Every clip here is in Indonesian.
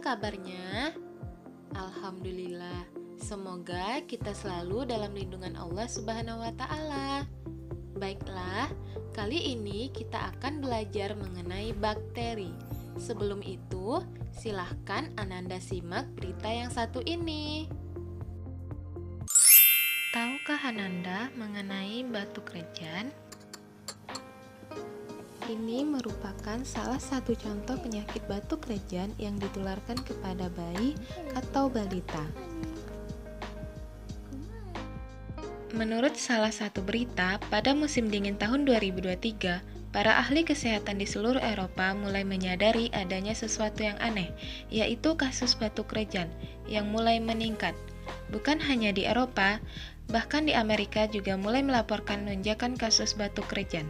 kabarnya? Alhamdulillah. Semoga kita selalu dalam lindungan Allah Subhanahu wa Ta'ala. Baiklah, kali ini kita akan belajar mengenai bakteri. Sebelum itu, silahkan Ananda simak berita yang satu ini. Tahukah Ananda mengenai batu kerjan? Ini merupakan salah satu contoh penyakit batu kerjan yang ditularkan kepada bayi atau balita. Menurut salah satu berita, pada musim dingin tahun 2023, para ahli kesehatan di seluruh Eropa mulai menyadari adanya sesuatu yang aneh, yaitu kasus batu kerjan yang mulai meningkat. Bukan hanya di Eropa, bahkan di Amerika juga mulai melaporkan lonjakan kasus batu kerjan.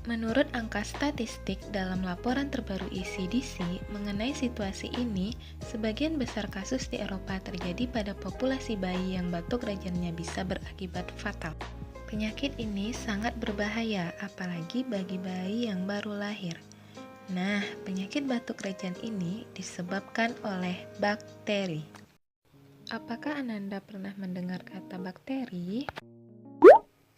Menurut angka statistik dalam laporan terbaru ECDC mengenai situasi ini, sebagian besar kasus di Eropa terjadi pada populasi bayi yang batu kerjannya bisa berakibat fatal. Penyakit ini sangat berbahaya, apalagi bagi bayi yang baru lahir. Nah, penyakit batu kerjan ini disebabkan oleh bakteri. Apakah Ananda pernah mendengar kata bakteri?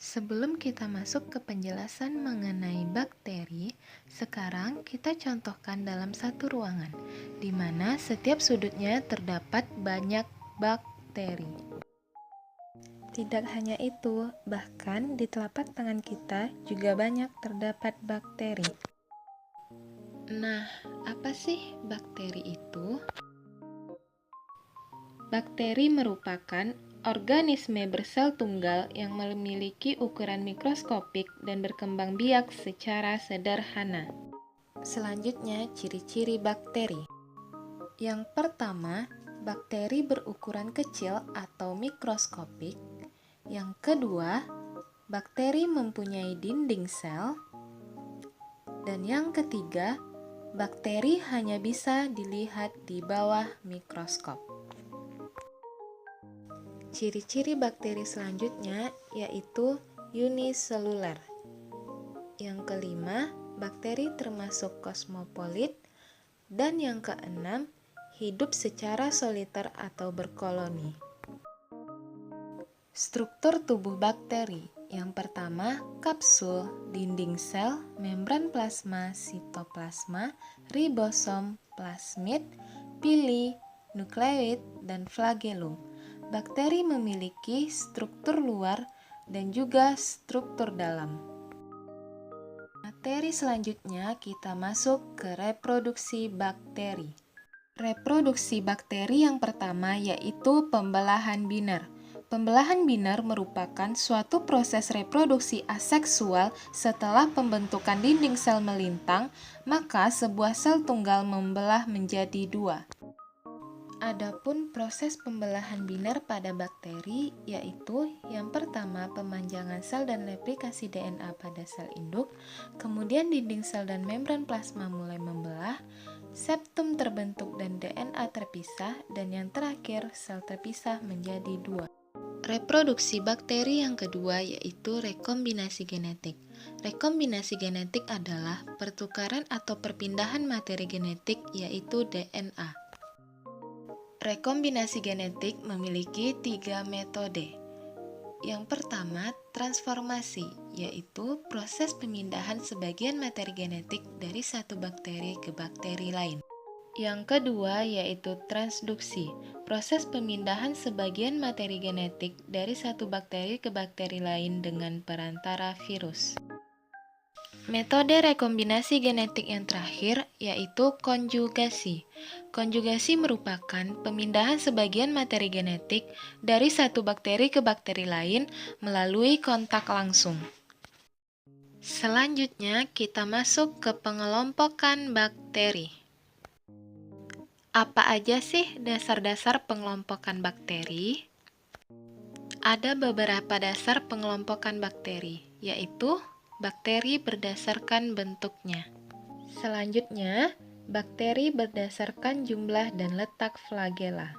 Sebelum kita masuk ke penjelasan mengenai bakteri, sekarang kita contohkan dalam satu ruangan, di mana setiap sudutnya terdapat banyak bakteri. Tidak hanya itu, bahkan di telapak tangan kita juga banyak terdapat bakteri. Nah, apa sih bakteri itu? Bakteri merupakan organisme bersel tunggal yang memiliki ukuran mikroskopik dan berkembang biak secara sederhana. Selanjutnya, ciri-ciri bakteri. Yang pertama, bakteri berukuran kecil atau mikroskopik. Yang kedua, bakteri mempunyai dinding sel. Dan yang ketiga, bakteri hanya bisa dilihat di bawah mikroskop. Ciri-ciri bakteri selanjutnya yaitu uniseluler. Yang kelima, bakteri termasuk kosmopolit. Dan yang keenam, hidup secara soliter atau berkoloni. Struktur tubuh bakteri. Yang pertama, kapsul, dinding sel, membran plasma, sitoplasma, ribosom, plasmid, pili, nukleoid, dan flagellum. Bakteri memiliki struktur luar dan juga struktur dalam. Materi selanjutnya kita masuk ke reproduksi bakteri. Reproduksi bakteri yang pertama yaitu pembelahan binar. Pembelahan binar merupakan suatu proses reproduksi aseksual setelah pembentukan dinding sel melintang, maka sebuah sel tunggal membelah menjadi dua. Adapun proses pembelahan binar pada bakteri yaitu yang pertama pemanjangan sel dan replikasi DNA pada sel induk, kemudian dinding sel dan membran plasma mulai membelah, septum terbentuk dan DNA terpisah, dan yang terakhir sel terpisah menjadi dua. Reproduksi bakteri yang kedua yaitu rekombinasi genetik. Rekombinasi genetik adalah pertukaran atau perpindahan materi genetik yaitu DNA. Rekombinasi genetik memiliki 3 metode. Yang pertama, transformasi, yaitu proses pemindahan sebagian materi genetik dari satu bakteri ke bakteri lain. Yang kedua, yaitu transduksi, proses pemindahan sebagian materi genetik dari satu bakteri ke bakteri lain dengan perantara virus. Metode rekombinasi genetik yang terakhir yaitu konjugasi. Konjugasi merupakan pemindahan sebagian materi genetik dari satu bakteri ke bakteri lain melalui kontak langsung. Selanjutnya, kita masuk ke pengelompokan bakteri. Apa aja sih dasar-dasar pengelompokan bakteri? Ada beberapa dasar pengelompokan bakteri, yaitu bakteri berdasarkan bentuknya. Selanjutnya, bakteri berdasarkan jumlah dan letak flagela.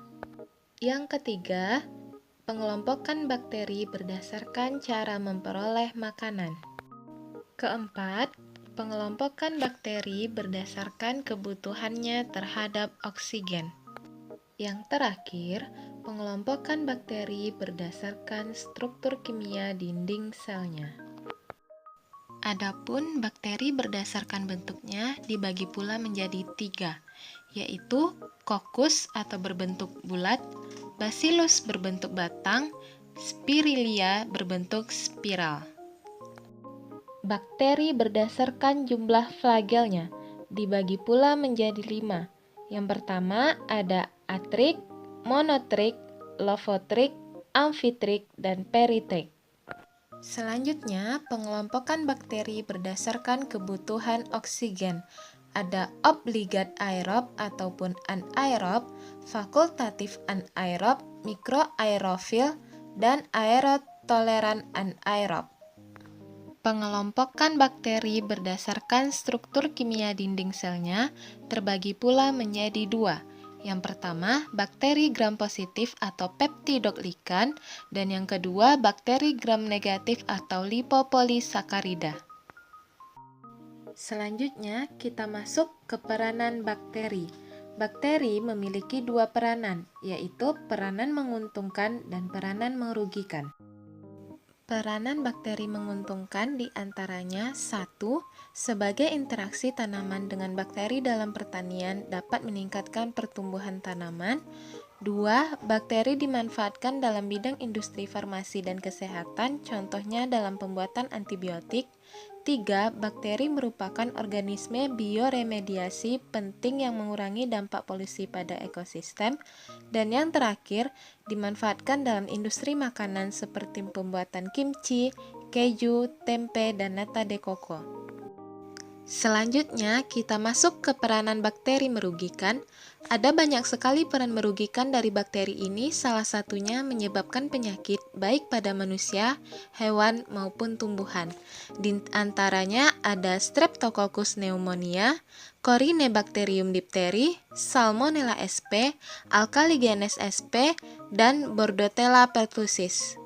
Yang ketiga, pengelompokan bakteri berdasarkan cara memperoleh makanan. Keempat, Pengelompokan bakteri berdasarkan kebutuhannya terhadap oksigen. Yang terakhir, pengelompokan bakteri berdasarkan struktur kimia dinding selnya. Adapun bakteri berdasarkan bentuknya dibagi pula menjadi 3, yaitu kokus atau berbentuk bulat, bacillus berbentuk batang, spirilia berbentuk spiral. Bakteri berdasarkan jumlah flagelnya dibagi pula menjadi 5. Yang pertama ada atrik, monotrik, lofotrik, amfitrik, dan peritrik. Selanjutnya, pengelompokan bakteri berdasarkan kebutuhan oksigen. Ada obligat aerob ataupun anaerob, fakultatif anaerob, mikroaerofil, dan aerotoleran anaerob. Pengelompokan bakteri berdasarkan struktur kimia dinding selnya terbagi pula menjadi 2. Yang pertama, bakteri gram positif atau peptidoglikan, dan yang kedua, bakteri gram negatif atau lipopolisakarida. Selanjutnya, kita masuk ke peranan bakteri. Bakteri memiliki 2 peranan, yaitu peranan menguntungkan dan peranan merugikan. Peranan bakteri menguntungkan diantaranya 1. Sebagai interaksi tanaman dengan bakteri dalam pertanian dapat meningkatkan pertumbuhan tanaman. 2. Bakteri dimanfaatkan dalam bidang industri farmasi dan kesehatan, contohnya dalam pembuatan antibiotik. 3. Bakteri merupakan organisme bioremediasi penting yang mengurangi dampak polusi pada ekosistem. Dan yang terakhir, dimanfaatkan dalam industri makanan seperti pembuatan kimchi, keju, tempe, dan nata de coco. Selanjutnya, kita masuk ke peranan bakteri merugikan. Ada banyak sekali peran merugikan dari bakteri ini, salah satunya menyebabkan penyakit baik pada manusia, hewan, maupun tumbuhan. Di antaranya ada Streptococcus pneumonia, Corynebacterium diphtheria, Salmonella sp, Alkaligenes sp, dan Bordetella pertussis.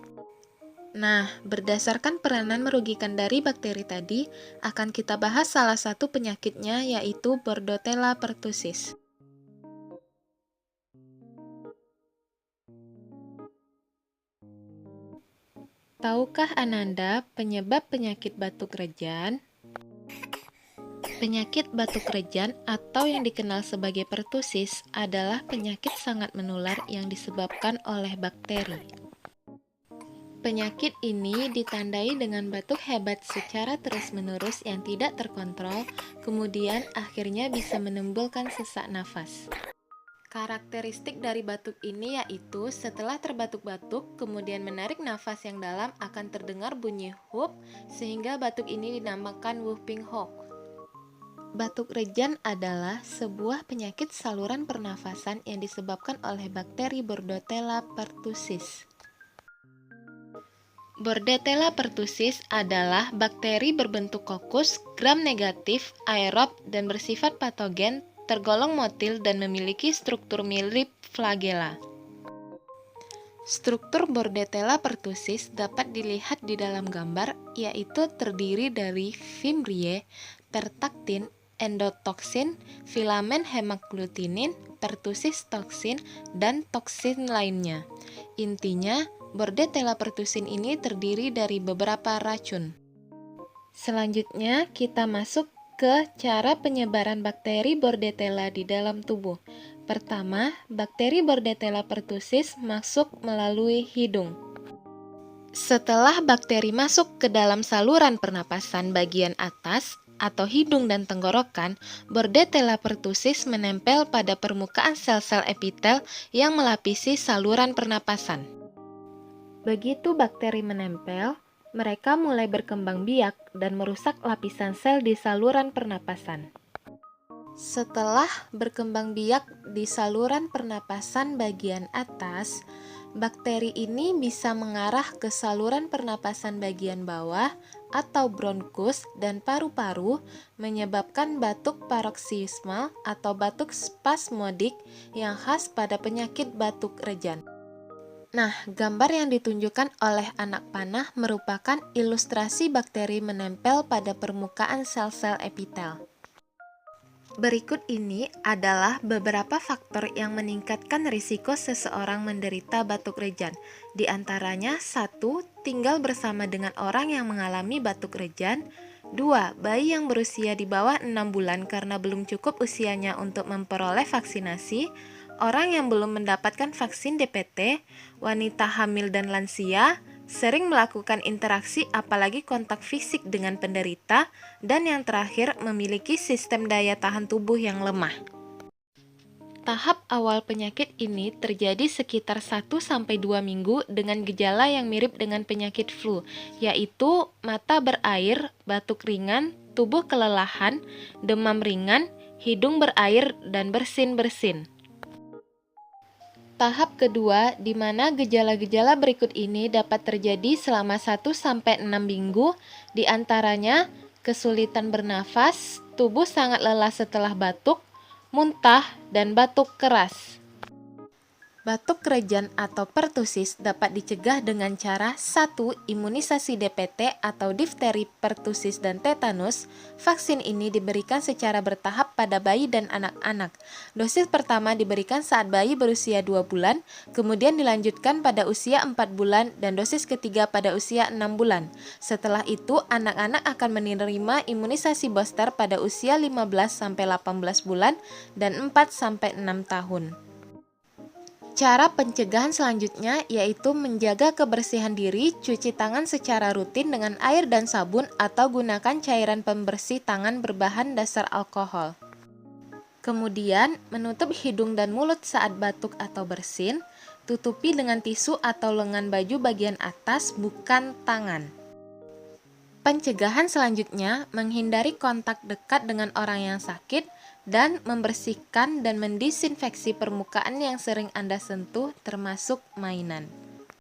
Nah, berdasarkan peranan merugikan dari bakteri tadi, akan kita bahas salah satu penyakitnya, yaitu Bordetella pertussis. Tahukah Ananda penyebab penyakit batuk rejan? Penyakit batuk rejan atau yang dikenal sebagai pertussis adalah penyakit sangat menular yang disebabkan oleh bakteri. Penyakit ini ditandai dengan batuk hebat secara terus-menerus yang tidak terkontrol, kemudian akhirnya bisa menimbulkan sesak nafas. Karakteristik dari batuk ini yaitu setelah terbatuk-batuk, kemudian menarik nafas yang dalam akan terdengar bunyi whoop, sehingga batuk ini dinamakan whooping cough. Batuk rejan adalah sebuah penyakit saluran pernafasan yang disebabkan oleh bakteri Bordetella pertussis. Bordetella pertussis adalah bakteri berbentuk kokus, gram negatif, aerob, dan bersifat patogen, tergolong motil dan memiliki struktur mirip flagella. Struktur Bordetella pertussis dapat dilihat di dalam gambar, yaitu terdiri dari fimbriae, pertaktin, endotoksin, filamen hemaglutinin, pertussis toksin, dan toksin lainnya. Intinya, Bordetella pertussis ini terdiri dari beberapa racun. Selanjutnya, kita masuk ke cara penyebaran bakteri Bordetella di dalam tubuh. Pertama, bakteri Bordetella pertussis masuk melalui hidung. Setelah bakteri masuk ke dalam saluran pernapasan bagian atas atau hidung dan tenggorokan, Bordetella pertussis menempel pada permukaan sel-sel epitel yang melapisi saluran pernapasan. Begitu bakteri menempel, mereka mulai berkembang biak dan merusak lapisan sel di saluran pernapasan. Setelah berkembang biak di saluran pernapasan bagian atas, bakteri ini bisa mengarah ke saluran pernapasan bagian bawah atau bronkus dan paru-paru, menyebabkan batuk paroksismal atau batuk spasmodik yang khas pada penyakit batuk rejan. Nah, gambar yang ditunjukkan oleh anak panah merupakan ilustrasi bakteri menempel pada permukaan sel-sel epitel. Berikut ini adalah beberapa faktor yang meningkatkan risiko seseorang menderita batuk rejan. Di antaranya, 1. Tinggal bersama dengan orang yang mengalami batuk rejan. 2. Bayi yang berusia di bawah 6 bulan karena belum cukup usianya untuk memperoleh vaksinasi. Orang yang belum mendapatkan vaksin DPT, wanita hamil dan lansia, sering melakukan interaksi apalagi kontak fisik dengan penderita, dan yang terakhir memiliki sistem daya tahan tubuh yang lemah. Tahap awal penyakit ini terjadi sekitar 1-2 minggu dengan gejala yang mirip dengan penyakit flu, yaitu mata berair, batuk ringan, tubuh kelelahan, demam ringan, hidung berair, dan bersin-bersin. Tahap kedua, di mana gejala-gejala berikut ini dapat terjadi selama 1-6 minggu, di antaranya kesulitan bernafas, tubuh sangat lelah setelah batuk, muntah, dan batuk keras. Batuk rejan atau pertusis dapat dicegah dengan cara 1. Imunisasi DPT atau difteri, pertusis, dan tetanus. Vaksin ini diberikan secara bertahap pada bayi dan anak-anak. Dosis pertama diberikan saat bayi berusia 2 bulan, kemudian dilanjutkan pada usia 4 bulan, dan dosis ketiga pada usia 6 bulan. Setelah itu, anak-anak akan menerima imunisasi booster pada usia 15-18 bulan dan 4-6 tahun. Cara pencegahan selanjutnya yaitu menjaga kebersihan diri, cuci tangan secara rutin dengan air dan sabun atau gunakan cairan pembersih tangan berbahan dasar alkohol. Kemudian, menutup hidung dan mulut saat batuk atau bersin, tutupi dengan tisu atau lengan baju bagian atas, bukan tangan. Pencegahan selanjutnya menghindari kontak dekat dengan orang yang sakit dan membersihkan dan mendisinfeksi permukaan yang sering Anda sentuh termasuk mainan.